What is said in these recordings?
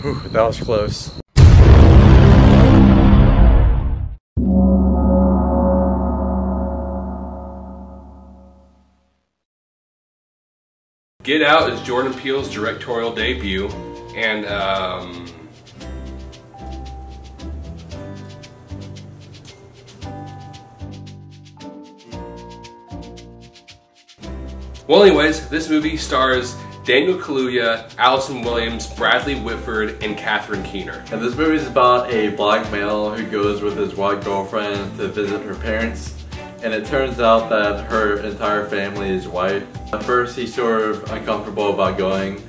Whew, that was close. Get Out is Jordan Peele's directorial debut, and well, anyways, this movie stars Daniel Kaluuya, Allison Williams, Bradley Whitford, and Catherine Keener. And this movie is about a black male who goes with his white girlfriend to visit her parents. And it turns out that her entire family is white. At first he's sort of uncomfortable about going,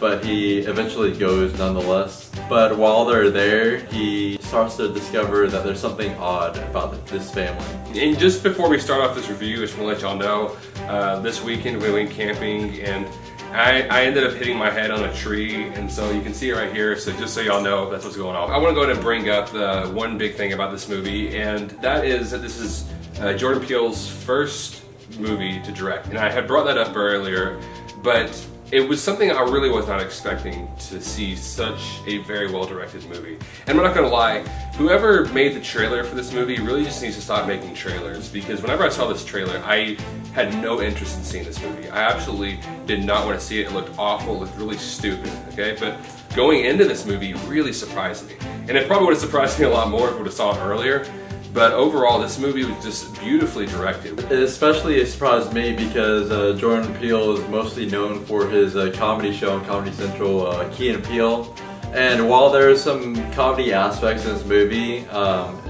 but he eventually goes nonetheless. But while they're there, he starts to discover that there's something odd about this family. And just before we start off this review, I just want to let y'all know, this weekend we went camping and I ended up hitting my head on a tree, and so you can see it right here, so just so y'all know that's what's going on. I want to go ahead and bring up the one big thing about this movie, and that is that this is Jordan Peele's first movie to direct. And I had brought that up earlier, but it was something I really was not expecting to see such a very well-directed movie. And I'm not gonna lie, whoever made the trailer for this movie really just needs to stop making trailers, because whenever I saw this trailer, I had no interest in seeing this movie. I absolutely did not want to see it. It looked awful, it looked really stupid, okay? But going into this movie really surprised me. And it probably would have surprised me a lot more if I would have saw it earlier. But overall, this movie was just beautifully directed. It especially surprised me because Jordan Peele is mostly known for his comedy show on Comedy Central, Key and Peele. And while there's some comedy aspects in this movie,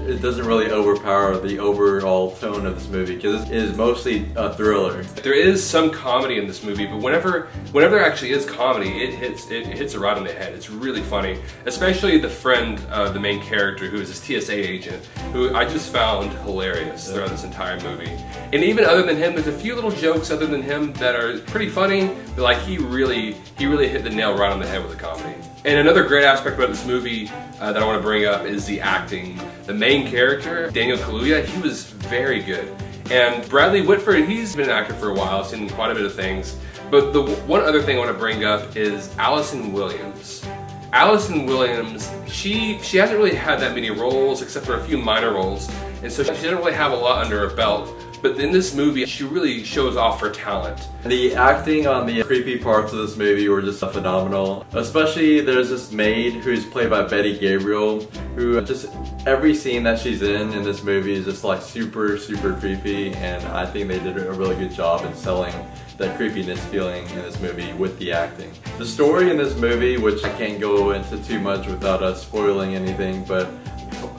it doesn't really overpower the overall tone of this movie because it is mostly a thriller. There is some comedy in this movie, but whenever there actually is comedy, it hits it right on the head. It's really funny, especially the friend of the main character, who is this TSA agent, who I just found hilarious throughout this entire movie. And even other than him, there's a few little jokes other than him that are pretty funny, but like he really hit the nail right on the head with the comedy. And another great aspect about this movie that I want to bring up is the acting. The main character, Daniel Kaluuya, he was very good. And Bradley Whitford, he's been an actor for a while, I've seen quite a bit of things. But the one other thing I want to bring up is Allison Williams. Allison Williams, she hasn't really had that many roles except for a few minor roles, and so she doesn't really have a lot under her belt. But in this movie, she really shows off her talent. The acting on the creepy parts of this movie were just phenomenal. Especially there's this maid who's played by Betty Gabriel, who just every scene that she's in this movie is just like super creepy, and I think they did a really good job in selling that creepiness feeling in this movie with the acting. The story in this movie, which I can't go into too much without spoiling anything, but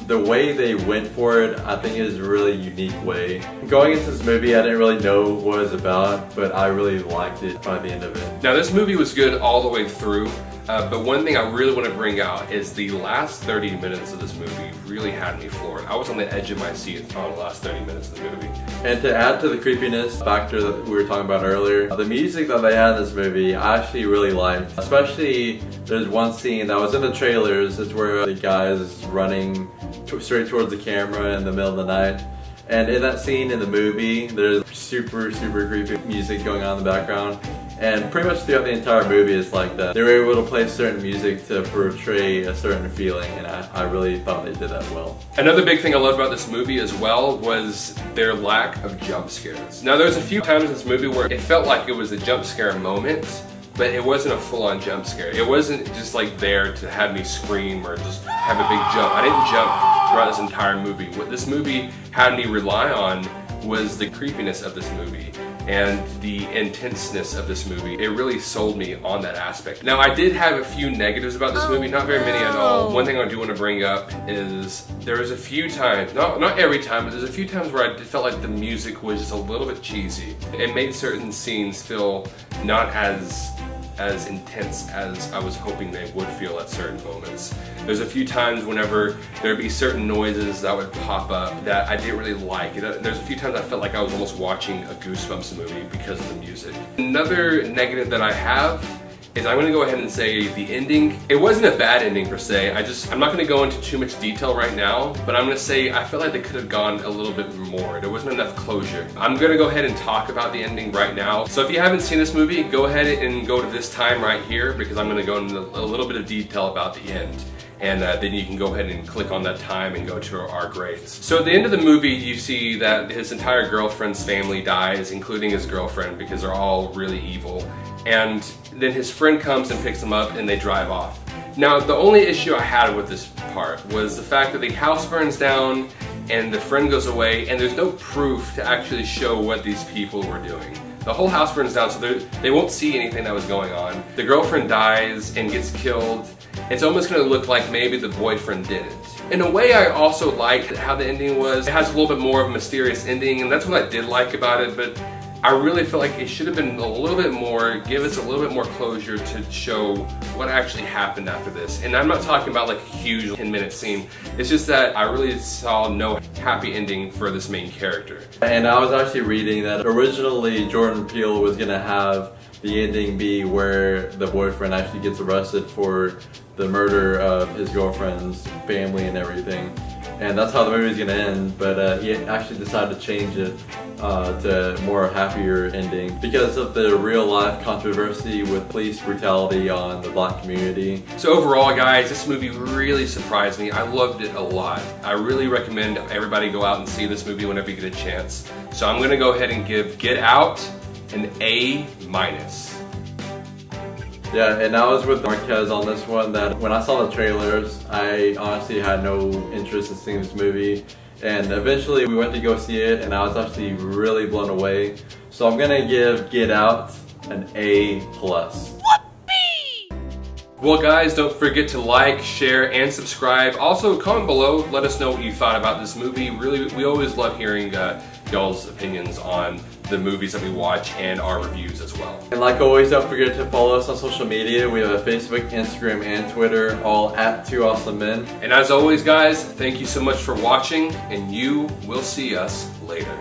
the way they went for it, I think is a really unique way. Going into this movie, I didn't really know what it was about, but I really liked it by the end of it. Now this movie was good all the way through, but one thing I really want to bring out is the last 30 minutes of this movie really had me floored. I was on the edge of my seat on the last 30 minutes of the movie. And to add to the creepiness factor that we were talking about earlier, the music that they had in this movie I actually really liked. Especially there's one scene that was in the trailers, it's where the guy is running straight towards the camera in the middle of the night. And in that scene in the movie, there's super creepy music going on in the background. And pretty much throughout the entire movie it's like that. They were able to play certain music to portray a certain feeling, and I really thought they did that well. Another big thing I loved about this movie as well was their lack of jump scares. Now there's a few times in this movie where it felt like it was a jump scare moment, but it wasn't a full-on jump scare. It wasn't just like there to have me scream or just have a big jump. I didn't jump throughout this entire movie. What this movie had me rely on was the creepiness of this movie and the intenseness of this movie. It really sold me on that aspect. Now I did have a few negatives about this movie, not very many at all. One thing I do want to bring up is there was a few times, not every time, but there's a few times where I felt like the music was just a little bit cheesy. It made certain scenes feel not as intense as I was hoping they would feel at certain moments. There's a few times whenever there'd be certain noises that would pop up that I didn't really like. There's a few times I felt like I was almost watching a Goosebumps movie because of the music. Another negative that I have is I'm gonna go ahead and say the ending, it wasn't a bad ending per se. I'm not gonna go into too much detail right now, but I'm gonna say I feel like they could have gone a little bit more. There wasn't enough closure. I'm gonna go ahead and talk about the ending right now. So if you haven't seen this movie, go ahead and go to this time right here, because I'm gonna go into a little bit of detail about the end. And then you can go ahead and click on that time and go to our grades. So at the end of the movie, you see that his entire girlfriend's family dies, including his girlfriend, because they're all really evil. And then his friend comes and picks him up and they drive off. Now, the only issue I had with this part was the fact that the house burns down and the friend goes away and there's no proof to actually show what these people were doing. The whole house burns down, so they won't see anything that was going on. The girlfriend dies and gets killed. It's almost going to look like maybe the boyfriend did it. In a way, I also liked how the ending was. It has a little bit more of a mysterious ending, and that's what I did like about it, but I really feel like it should have been a little bit more, give us a little bit more closure to show what actually happened after this. And I'm not talking about like a huge 10-minute scene. It's just that I really saw no happy ending for this main character. And I was actually reading that originally Jordan Peele was gonna have the ending be where the boyfriend actually gets arrested for the murder of his girlfriend's family and everything. And that's how the movie's gonna end, but he actually decided to change it to a more happier ending because of the real life controversy with police brutality on the black community. So overall, guys, this movie really surprised me. I loved it a lot. I really recommend everybody go out and see this movie whenever you get a chance. So I'm gonna go ahead and give Get Out an A-. Yeah, and I was with Marquez on this one, that when I saw the trailers, I honestly had no interest in seeing this movie. And eventually we went to go see it, and I was actually really blown away. So I'm gonna give Get Out an A+. Well guys, don't forget to like, share, and subscribe. Also, comment below, let us know what you thought about this movie. Really, we always love hearing y'all's opinions on the movies that we watch and our reviews as well. And like always, don't forget to follow us on social media. We have a Facebook, Instagram, and Twitter, all at 2awesomemen. And as always guys, thank you so much for watching, and you will see us later.